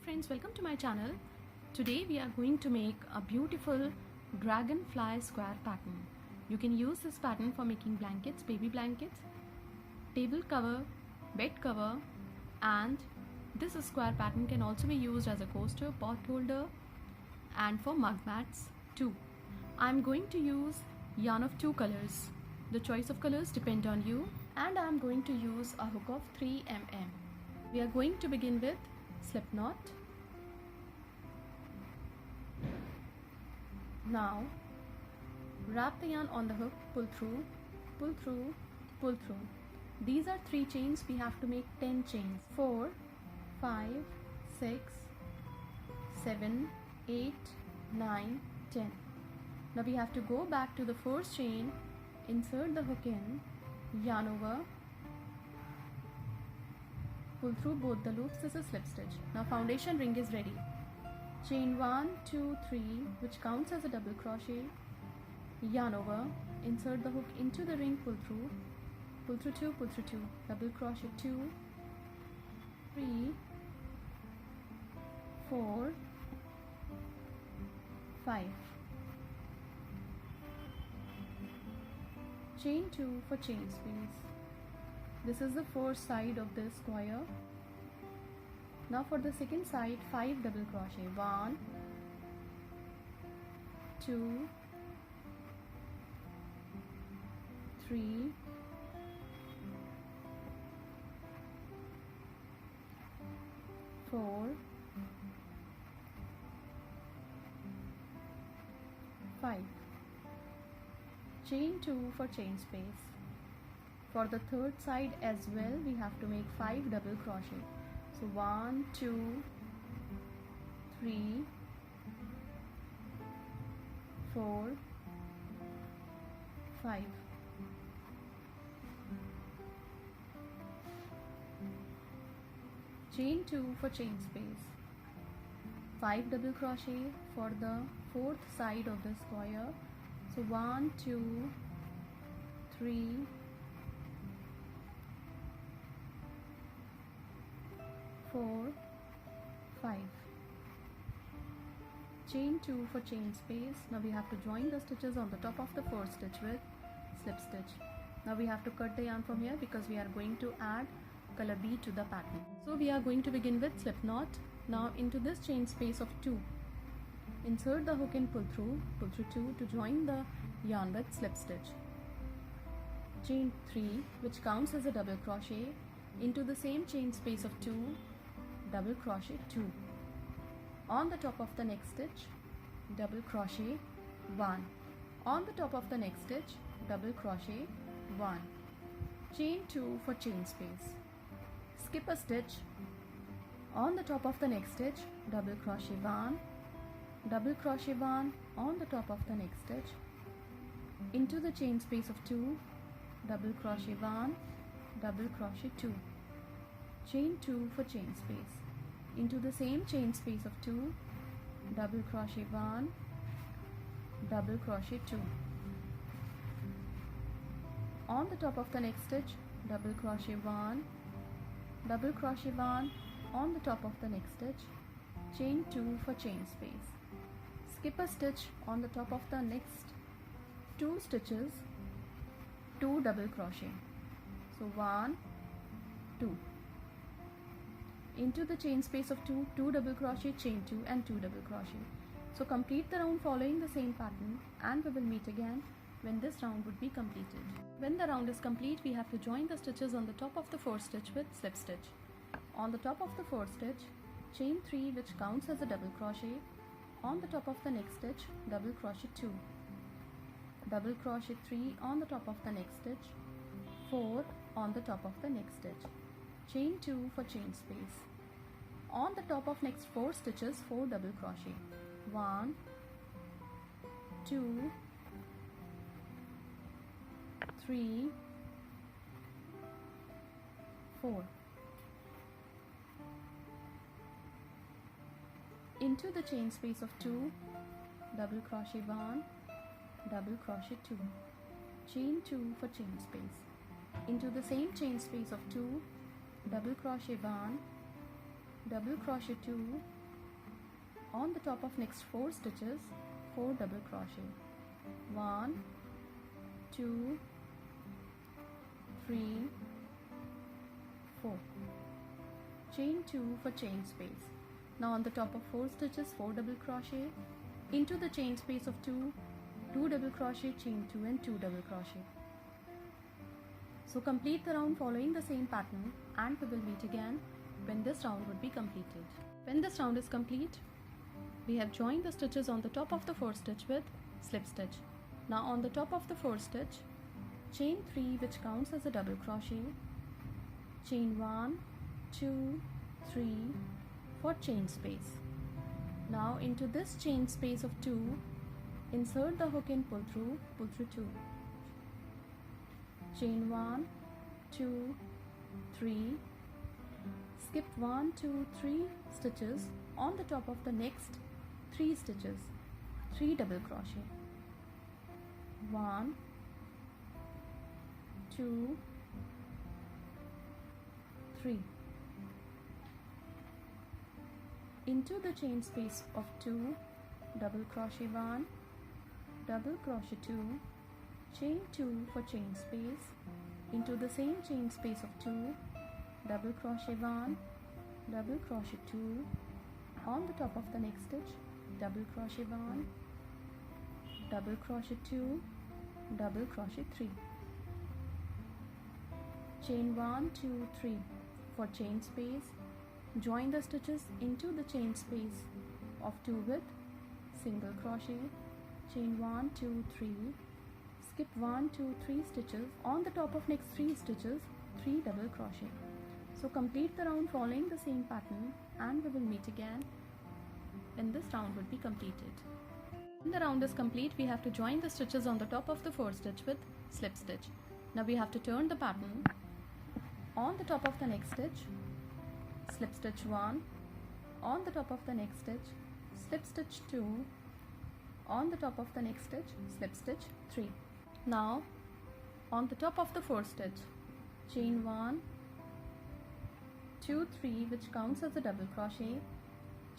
friends, welcome to my channel. Today we are going to make a beautiful dragonfly square pattern. You can use this pattern for making blankets, baby blankets, table cover, bed cover, and this square pattern can also be used as a coaster, pot holder, and for mug mats too. I'm going to use yarn of 2 colors. The choice of colors depend on you, and I'm going to use a hook of 3 mm. We are going to begin with slip knot. Now wrap the yarn on the hook, pull through, pull through, pull through. These are 3 chains. We have to make 10 chains. 4, 5, 6, 7, 8, 9, 10. Now we have to go back to the first chain, insert the hook in, yarn over, pull through both the loops. This is slip stitch. Now foundation ring is ready. Chain 1, 2, 3, which counts as a double crochet, yarn over, insert the hook into the ring, pull through 2, pull through 2, double crochet 2, 3, 4, 5. Chain 2 for chain space. This is the first side of this square. Now for the second side, 5 double crochet. 1, 2, 3, 4, 5. Chain 2 for chain space. For the third side as well, we have to make 5 double crochet. So 1, 2, 3, 4, 5. Chain 2 for chain space. 5 double crochet for the fourth side of the square. So 1, 2, 3, 4, 5. Chain 2 for chain space. Now we have to join the stitches on the top of the first stitch with slip stitch. Now we have to cut the yarn from here because we are going to add color B to the pattern. So we are going to begin with slip knot. Now into this chain space of 2, insert the hook and pull through 2 to join the yarn with slip stitch. Chain 3, which counts as a double crochet, into the same chain space of 2, double crochet 2. On the top of the next stitch, double crochet 1. On the top of the next stitch, double crochet 1. Chain 2 for chain space. Skip a stitch. On the top of the next stitch, double crochet 1, double crochet 1 on the top of the next stitch, into the chain space of 2, double crochet 1, double crochet 2. Chain 2 for chain space. Into the same chain space of 2, double crochet 1, double crochet 2. On the top of the next stitch, double crochet 1, double crochet 1 on the top of the next stitch, chain 2 for chain space. Skip a stitch on the top of the next 2 stitches, 2 double crochet. So 1, 2. Into the chain space of 2, 2 double crochet, chain 2 and 2 double crochet. So complete the round following the same pattern, and we will meet again when this round would be completed. When the round is complete, we have to join the stitches on the top of the first stitch with slip stitch. On the top of the first stitch, chain 3, which counts as a double crochet. On the top of the next stitch, double crochet 2, double crochet 3 on the top of the next stitch, 4 on the top of the next stitch, chain 2 for chain space. On the top of next 4 stitches, 4 double crochet. 1, 2, 3, 4. Into the chain space of 2, double crochet 1, double crochet 2, chain 2 for chain space. Into the same chain space of 2, double crochet 1, double crochet 2, On the top of next 4 stitches, 4 double crochet. 1, 2, 3, 4. Chain 2 for chain space. Now on the top of 4 stitches, 4 double crochet. Into the chain space of 2, 2 double crochet, chain 2 and 2 double crochet. So complete the round following the same pattern, and we will meet again when this round would be completed. When this round is complete, we have joined the stitches on the top of the 4th stitch with slip stitch. Now on the top of the 4th stitch, chain 3 which counts as a double crochet, chain 1, 2, 3 for chain space. Now into this chain space of 2, insert the hook and pull through 2. Chain 1, 2, 3, skip 1, 2, 3 stitches on the top of the next 3 stitches, 3 double crochet. 1, 2, 3. Into the chain space of 2, double crochet 1, double crochet 2, chain 2 for chain space. Into the same chain space of 2, double crochet 1, double crochet 2, on the top of the next stitch, double crochet 1, double crochet 2, double crochet 3. Chain 1, 2, 3 for chain space. Join the stitches into the chain space of 2 with single crochet, chain 1, 2, 3, skip 1, 2, 3 stitches on the top of next 3 stitches, 3 double crochet. So complete the round following the same pattern, and we will meet again when this round would be completed. When the round is complete, we have to join the stitches on the top of the 4th stitch with slip stitch. Now we have to turn the pattern. On the top of the next stitch, slip stitch 1, on the top of the next stitch, slip stitch 2, on the top of the next stitch, slip stitch 3. Now on the top of the 4th stitch, chain 1, 2, 3 which counts as a double crochet,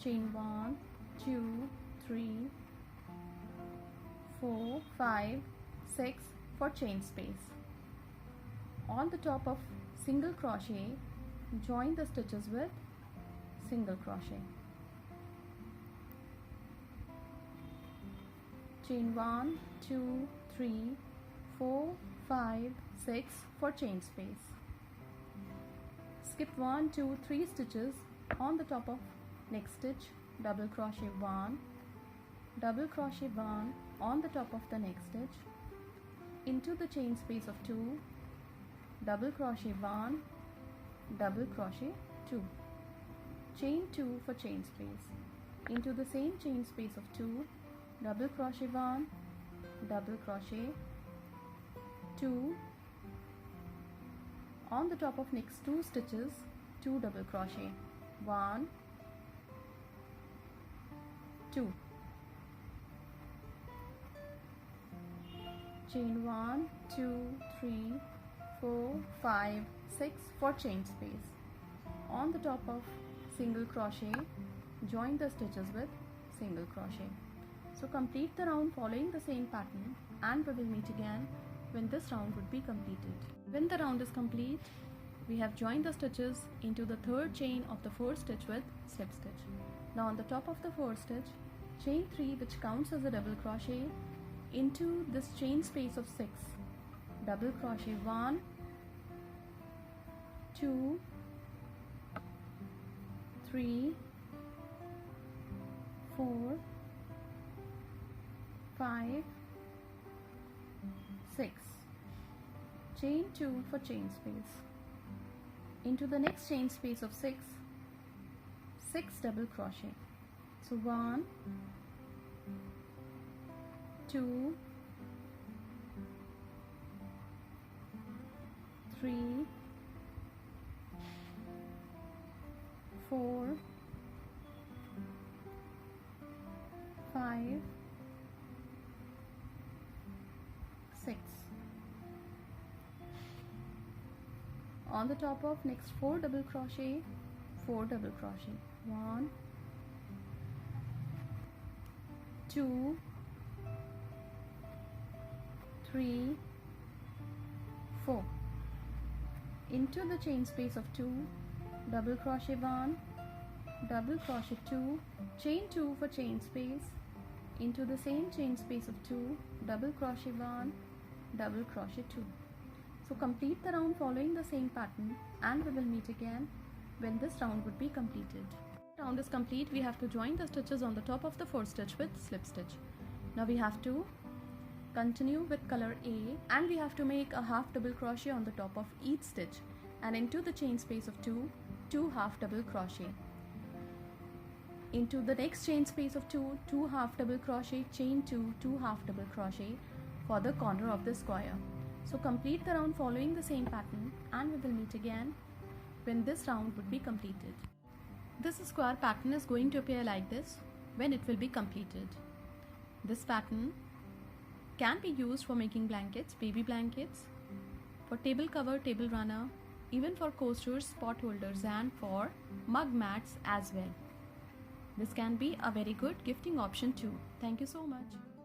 chain 1, 2, 3, 4, 5, 6 for chain space. On the top of single crochet, join the stitches with single crochet. Chain 1, 2, 3, 4, 5, 6 for chain space. Skip 1, 2, 3 stitches on the top of next stitch, double crochet 1, double crochet 1 on the top of the next stitch, into the chain space of 2, double crochet 1, double crochet 2, chain 2 for chain space. Into the same chain space of 2, double crochet 1, double crochet 2, on the top of next 2 stitches, 2 double crochet, 1, 2, chain 1, 2, 3, 4, 5, 6 for chain space. On the top of single crochet, join the stitches with single crochet. So complete the round following the same pattern, and we will meet again when this round would be completed. When the round is complete, we have joined the stitches into the 3rd chain of the 4th stitch with slip stitch. Now on the top of the 4th stitch, chain 3 which counts as a double crochet, into this chain space of 6, double crochet 1, 2, 3, 4, 5, 6, chain 2 for chain space. Into the next chain space of 6, 6 double crochet. So 1, 2, 3, 4, 5, 6. On the top of next 4 double crochet, 4 double crochet, 1, 2, 3, 4. Into the chain space of 2, double crochet 1, double crochet 2, chain 2 for chain space, into the same chain space of 2, double crochet 1, double crochet 2. So complete the round following the same pattern, and we will meet again when this round would be completed. Round is complete. We have to join the stitches on the top of the first stitch with slip stitch. Now we have to continue with color A, and we have to make a half double crochet on the top of each stitch, and into the chain space of 2, 2 half double crochet. Into the next chain space of 2, 2 half double crochet, chain 2, 2 half double crochet for the corner of the square. So complete the round following the same pattern, and we will meet again when this round would be completed. This square pattern is going to appear like this when it will be completed. This pattern can be used for making blankets, baby blankets, for table cover, table runner, even for coasters, pot holders, and for mug mats as well. This can be a very good gifting option too. Thank you so much.